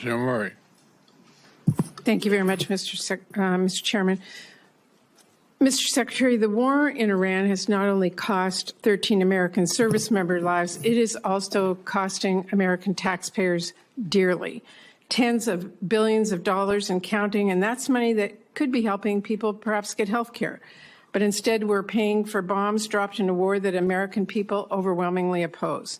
Senator Murray. Thank you very much, Mr. Chairman. Mr. Secretary, the war in Iran has not only cost 13 American service member lives, it is also costing American taxpayers dearly. Tens of billions of dollars and counting, and that's money that could be helping people perhaps get health care. But instead, we're paying for bombs dropped in a war that American people overwhelmingly oppose.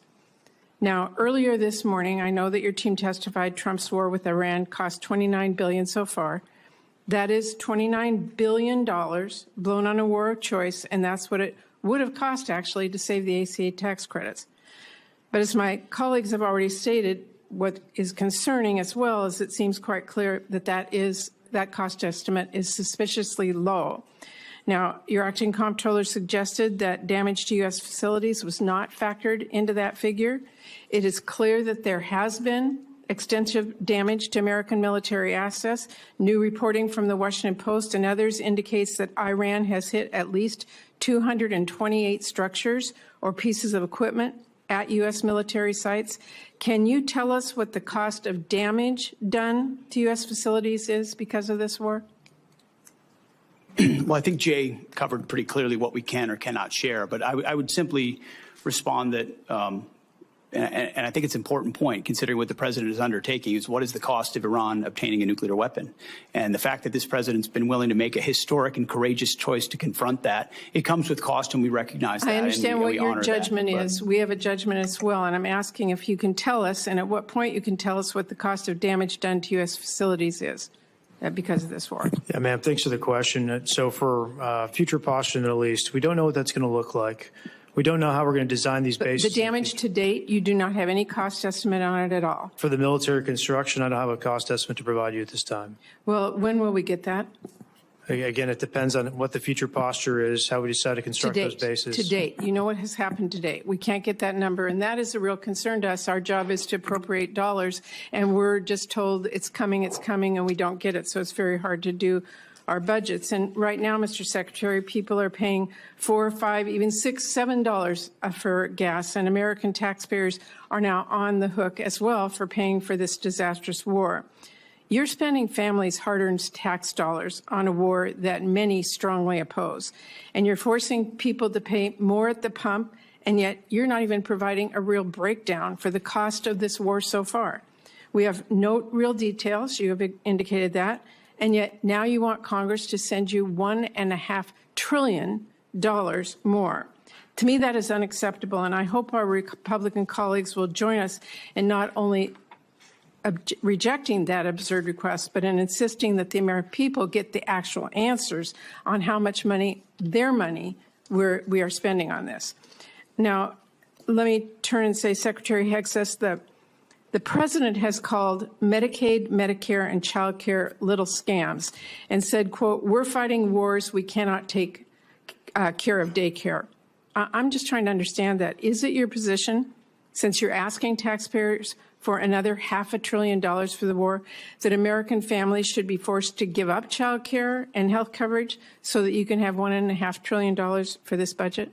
Now, earlier this morning, I know that your team testified Trump's war with Iran cost $29 billion so far. That is $29 billion blown on a war of choice, and that's what it would have cost, actually, to save the ACA tax credits. But as my colleagues have already stated, what is concerning as well is it seems quite clear that that cost estimate is suspiciously low. Now, your acting comptroller suggested that damage to U.S. facilities was not factored into that figure. It is clear that there has been extensive damage to American military assets. New reporting from the Washington Post and others indicates that Iran has hit at least 228 structures or pieces of equipment at U.S. military sites. Can you tell us what the cost of damage done to U.S. facilities is because of this war? Well, I think Jay covered pretty clearly what we can or cannot share, but I would simply respond that, and I think it's an important point, considering what the president is undertaking, is what is the cost of Iran obtaining a nuclear weapon? And the fact that this president's been willing to make a historic and courageous choice to confront that, it comes with cost, and we recognize that. I understand what your judgment that, is. We have a judgment as well, and I'm asking if you can tell us, and at what point you can tell us what the cost of damage done to U.S. facilities is because of this war. Yeah, ma'am, thanks for the question. So for future posture in the Middle East, we don't know what that's going to look like. We don't know how we're going to design these bases. The damage to date, you do not have any cost estimate on it at all? For the military construction, I don't have a cost estimate to provide you at this time. Well, when will we get that? Again, it depends on what the future posture is, how we decide to construct those bases. To date, you know what has happened to date. We can't get that number, and that is a real concern to us. Our job is to appropriate dollars, and we're just told it's coming, and we don't get it, so it's very hard to do our budgets. And right now, Mr. Secretary, people are paying $4, $5, even $6, $7 for gas, and American taxpayers are now on the hook as well for paying for this disastrous war. You're spending families' hard-earned tax dollars on a war that many strongly oppose, and you're forcing people to pay more at the pump, and yet you're not even providing a real breakdown for the cost of this war so far. We have no real details. You have indicated that. And yet now you want Congress to send you $1.5 trillion more. To me, that is unacceptable, and I hope our Republican colleagues will join us in not only rejecting that absurd request, but in insisting that the American people get the actual answers on how much money, their money, we are spending on this. Now, let me turn and say, Secretary Hexas, the president has called Medicaid, Medicare, and child care little scams and said, quote, we're fighting wars, we cannot take care of daycare. I'm just trying to understand that. Is it your position, since you're asking taxpayers for another $500 billion for the war, that American families should be forced to give up child care and health coverage so that you can have $1.5 trillion for this budget?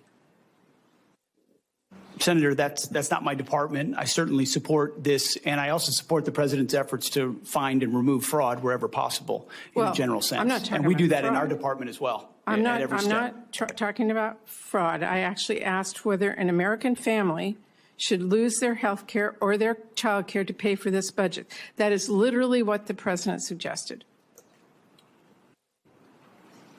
Senator, that's not my department. I certainly support this, and I also support the president's efforts to find and remove fraud wherever possible in a general sense. I'm not talking and we about do that fraud. in our department as well. I'm not talking about fraud. I actually asked whether an American family should lose their health care or their child care to pay for this budget. That is literally what the president suggested.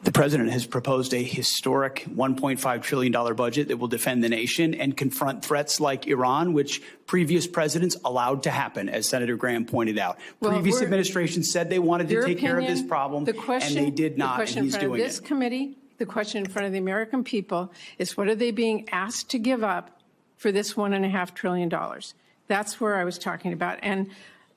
The president has proposed a historic $1.5 trillion budget that will defend the nation and confront threats like Iran, which previous presidents allowed to happen, as Senator Graham pointed out. Well, previous administrations said they wanted to take care of this problem, and they did not, and he's doing it. This committee, the question in front of the American people is, what are they being asked to give up for this $1.5 trillion? That's where I was talking about. And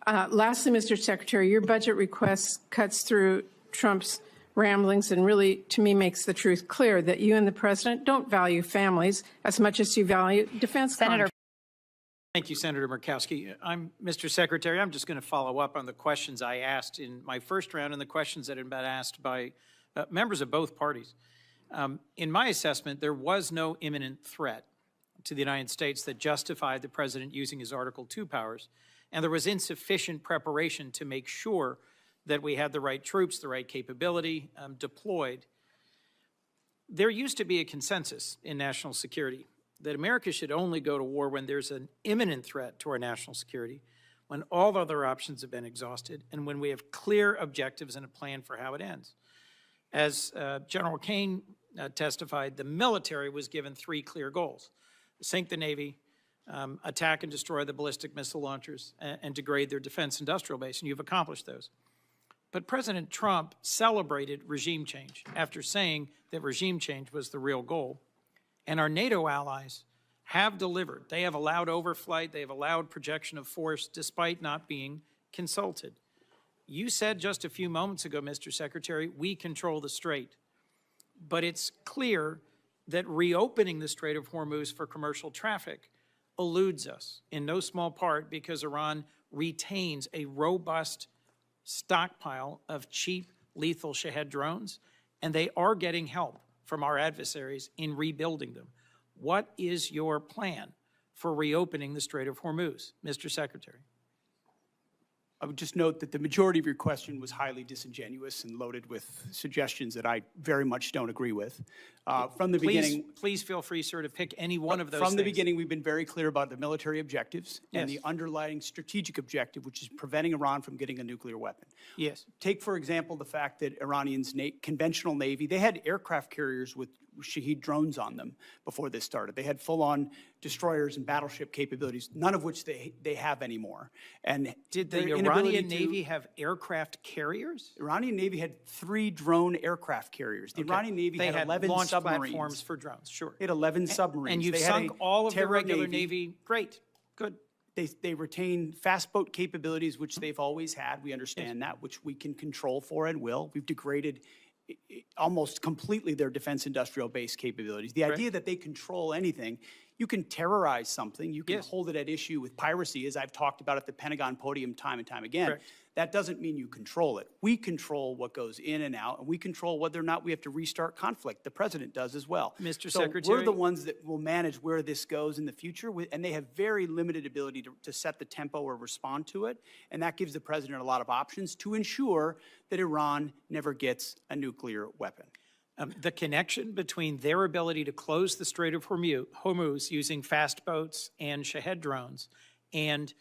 lastly, Mr. Secretary, your budget request cuts through Trump's ramblings and really, to me, makes the truth clear that you and the president don't value families as much as you value defense contractors. Thank you, Senator Murkowski. Mr. Secretary, I'm just going to follow up on the questions I asked in my first round and the questions that have been asked by members of both parties. In my assessment, there was no imminent threat to the United States that justified the president using his Article II powers and there was insufficient preparation to make sure that we had the right troops, the right capability deployed. There used to be a consensus in national security that America should only go to war when there's an imminent threat to our national security, when all other options have been exhausted, and when we have clear objectives and a plan for how it ends. As General Kane testified, the military was given 3 clear goals: sink the Navy, attack and destroy the ballistic missile launchers, and degrade their defense industrial base, and you've accomplished those. But President Trump celebrated regime change after saying that regime change was the real goal. And our NATO allies have delivered. They have allowed overflight. They have allowed projection of force despite not being consulted. You said just a few moments ago, Mr. Secretary, we control the Strait. But it's clear that reopening the Strait of Hormuz for commercial traffic eludes us, in no small part because Iran retains a robust stockpile of cheap, lethal Shahed drones, and they are getting help from our adversaries in rebuilding them. What is your plan for reopening the Strait of Hormuz, Mr. Secretary? I would just note that the majority of your question was highly disingenuous and loaded with suggestions that I very much don't agree with. From the beginning, Please feel free, sir, to pick any one of those from the things. beginning, we've been very clear about the military objectives and Yes. the underlying strategic objective, which is preventing Iran from getting a nuclear weapon. Yes. Take, for example, the fact that Iranians' conventional Navy, they had aircraft carriers with Shahed drones on them before this started. They had full-on destroyers and battleship capabilities, none of which they have anymore. And Did their the inability Iranian to- Navy have aircraft carriers? Iranian Navy had 3 drone aircraft carriers. The Iranian Navy They had had 11 launch submarines. platforms for drones, sure. They had 11 submarines. And you've They had sunk a all of the terror regular Navy. Great, good. They retain fast boat capabilities, which they've always had. We understand that, which we can control for and will. We've degraded almost completely their defense industrial base capabilities. The idea that they control anything, you can terrorize something, you can hold it at issue with piracy, as I've talked about at the Pentagon podium time and time again. Correct. That doesn't mean you control it. We control what goes in and out, and we control whether or not we have to restart conflict. The president does as well. Mr. So Secretary. we're the ones that will manage where this goes in the future, and they have very limited ability to set the tempo or respond to it, and that gives the president a lot of options to ensure that Iran never gets a nuclear weapon. The connection between their ability to close the Strait of Hormuz using fast boats and Shahed drones and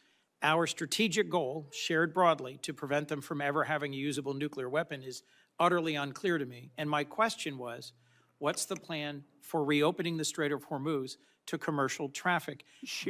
our strategic goal, shared broadly, to prevent them from ever having a usable nuclear weapon is utterly unclear to me. And my question was, what's the plan for reopening the Strait of Hormuz to commercial traffic,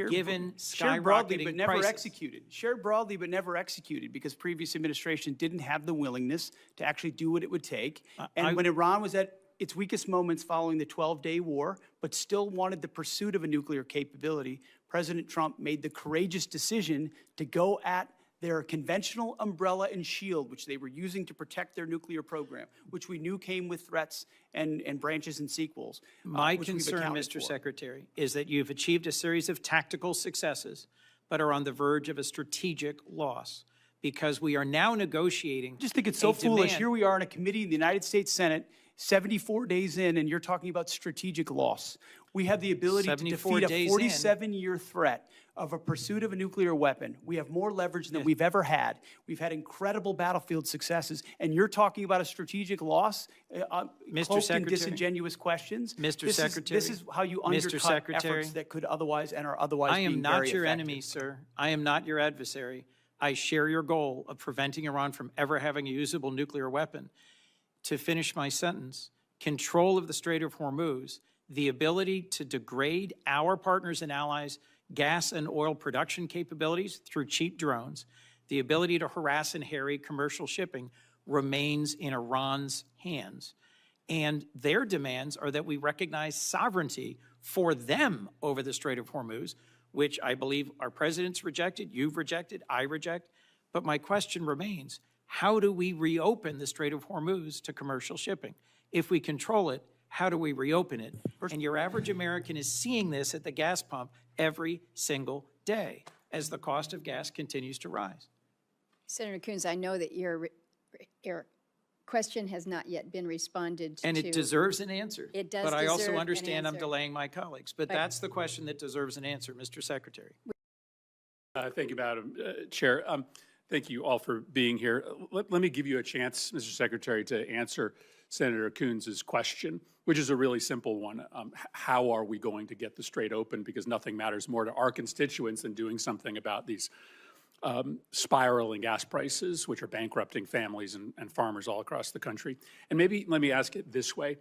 given Shared broadly, skyrocketing but never prices? executed. Shared broadly, but never executed, because previous administration didn't have the willingness to actually do what it would take. And when Iran was at its weakest moments following the 12-day war, but still wanted the pursuit of a nuclear capability, President Trump made the courageous decision to go at their conventional umbrella and shield, which they were using to protect their nuclear program, which we knew came with threats and branches and sequels. My which we've concern, accounted Mr. for. Secretary, is that you've achieved a series of tactical successes, but are on the verge of a strategic loss, because we are now negotiating. I just think it's so foolish. demand. Here we are in a committee in the United States Senate, 74 days in, and you're talking about strategic loss. We have the ability to 74 defeat a days in. 47-year threat of a pursuit of a nuclear weapon. We have more leverage than we've ever had. We've had incredible battlefield successes, and you're talking about a strategic loss, Mr. cloaked in Secretary. disingenuous questions. Mr. Secretary. This is how you Mr. undercut Secretary. efforts that could otherwise and are otherwise I am being not very your effective. enemy, sir. I am not your adversary. I share your goal of preventing Iran from ever having a usable nuclear weapon. To finish my sentence, control of the Strait of Hormuz, the ability to degrade our partners and allies' gas and oil production capabilities through cheap drones, the ability to harass and harry commercial shipping remains in Iran's hands. And their demands are that we recognize sovereignty for them over the Strait of Hormuz, which I believe our president's rejected, you've rejected, I reject. But my question remains, how do we reopen the Strait of Hormuz to commercial shipping? If we control it, how do we reopen it? And your average American is seeing this at the gas pump every single day as the cost of gas continues to rise. Senator Coons, I know that your question has not yet been responded to. And it deserves an answer. It does But I also deserve an understand I'm answer. delaying my colleagues. But that's the question that deserves an answer, Mr. Secretary. Thank you, Madam Chair. Thank you all for being here. Let me give you a chance, Mr. Secretary, to answer Senator Coons' question, which is a really simple one. How are we going to get the Strait open? Because nothing matters more to our constituents than doing something about these spiraling gas prices, which are bankrupting families and farmers all across the country. And maybe let me ask it this way.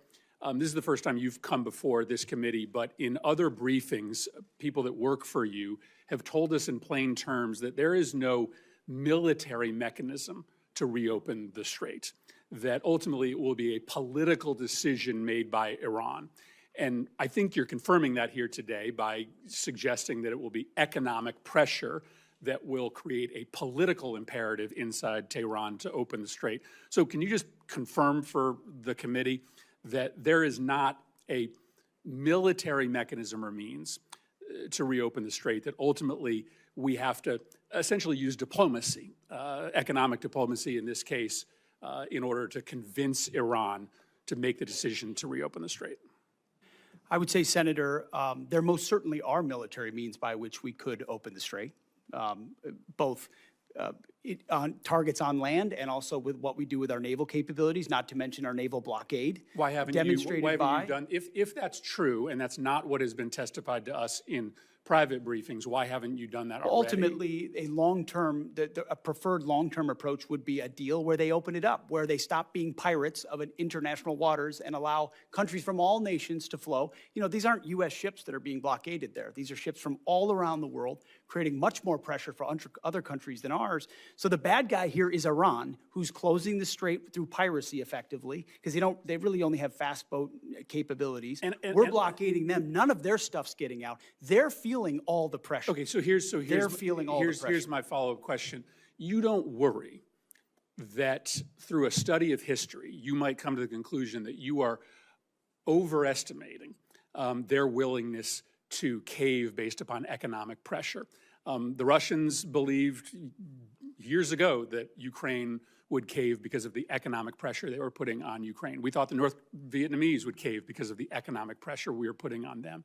This is the first time you've come before this committee, but in other briefings, people that work for you have told us in plain terms that there is no military mechanism to reopen the Strait, that ultimately it will be a political decision made by Iran. And I think you're confirming that here today by suggesting that it will be economic pressure that will create a political imperative inside Tehran to open the Strait. So can you just confirm for the committee that there is not a military mechanism or means to reopen the Strait, that ultimately we have to essentially use diplomacy, economic diplomacy in this case, in order to convince Iran to make the decision to reopen the Strait? I would say, Senator, there most certainly are military means by which we could open the Strait, both on targets on land and also with what we do with our naval capabilities, not to mention our naval blockade. Why haven't you done, if that's true, and that's not what has been testified to us in private briefings, why haven't you done that already? Ultimately, a preferred long-term approach would be a deal where they open it up, where they stop being pirates of international waters and allow countries from all nations to flow. You know, these aren't U.S. ships that are being blockaded there. These are ships from all around the world, creating much more pressure for other countries than ours. So the bad guy here is Iran, who's closing the Strait through piracy effectively, because they really only have fast boat capabilities. We're blockading them. None of their stuff's getting out. They're feeling all the pressure. Okay, here's my follow-up question. You don't worry that through a study of history, you might come to the conclusion that you are overestimating their willingness to cave based upon economic pressure. The Russians believed years ago that Ukraine would cave because of the economic pressure they were putting on Ukraine. We thought the North Vietnamese would cave because of the economic pressure we were putting on them.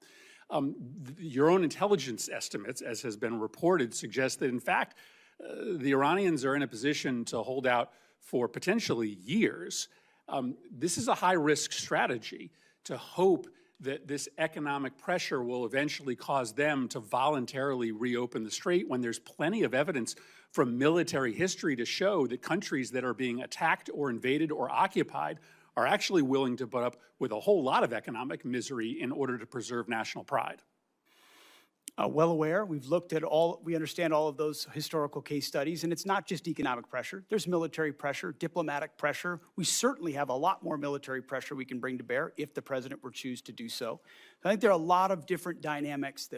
Your own intelligence estimates, as has been reported, suggest that, in fact, the Iranians are in a position to hold out for potentially years. This is a high-risk strategy to hope that this economic pressure will eventually cause them to voluntarily reopen the Strait when there's plenty of evidence from military history to show that countries that are being attacked or invaded or occupied are actually willing to put up with a whole lot of economic misery in order to preserve national pride. Well aware. We understand all of those historical case studies, and it's not just economic pressure. There's military pressure, diplomatic pressure. We certainly have a lot more military pressure we can bring to bear if the president were to choose to do so. I think there are a lot of different dynamics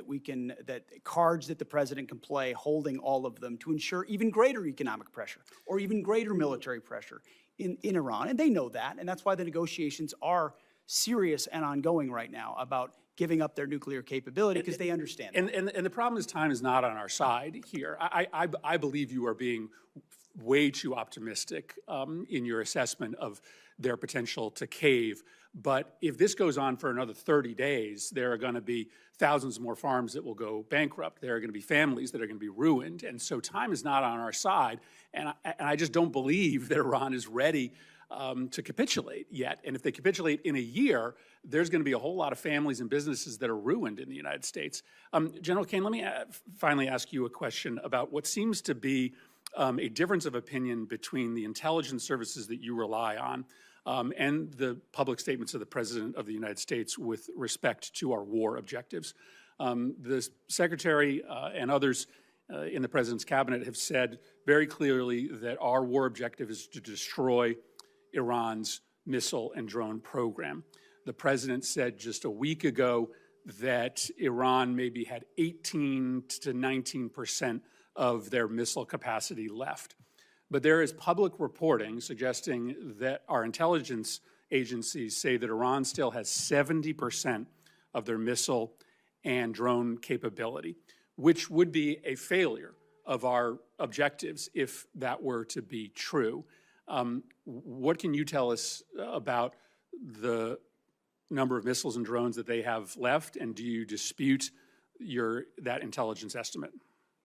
cards that the president can play, holding all of them to ensure even greater economic pressure or even greater military pressure in Iran. And they know that, and that's why the negotiations are serious and ongoing right now about giving up their nuclear capability, because they understand that. And the problem is time is not on our side here. I believe you are being way too optimistic in your assessment of their potential to cave. But if this goes on for another 30 days, there are going to be thousands more farms that will go bankrupt. There are going to be families that are going to be ruined. And so time is not on our side. And I just don't believe that Iran is ready to capitulate yet. And if they capitulate in a year, there's going to be a whole lot of families and businesses that are ruined in the United States. General Kane, let me finally ask you a question about what seems to be a difference of opinion between the intelligence services that you rely on and the public statements of the President of the United States with respect to our war objectives. The Secretary and others in the President's cabinet have said very clearly that our war objective is to destroy Iran's missile and drone program. The President said just a week ago that Iran maybe had 18 to 19% of their missile capacity left. But there is public reporting suggesting that our intelligence agencies say that Iran still has 70% of their missile and drone capability, which would be a failure of our objectives if that were to be true. What can you tell us about the number of missiles and drones that they have left, and do you dispute that intelligence estimate?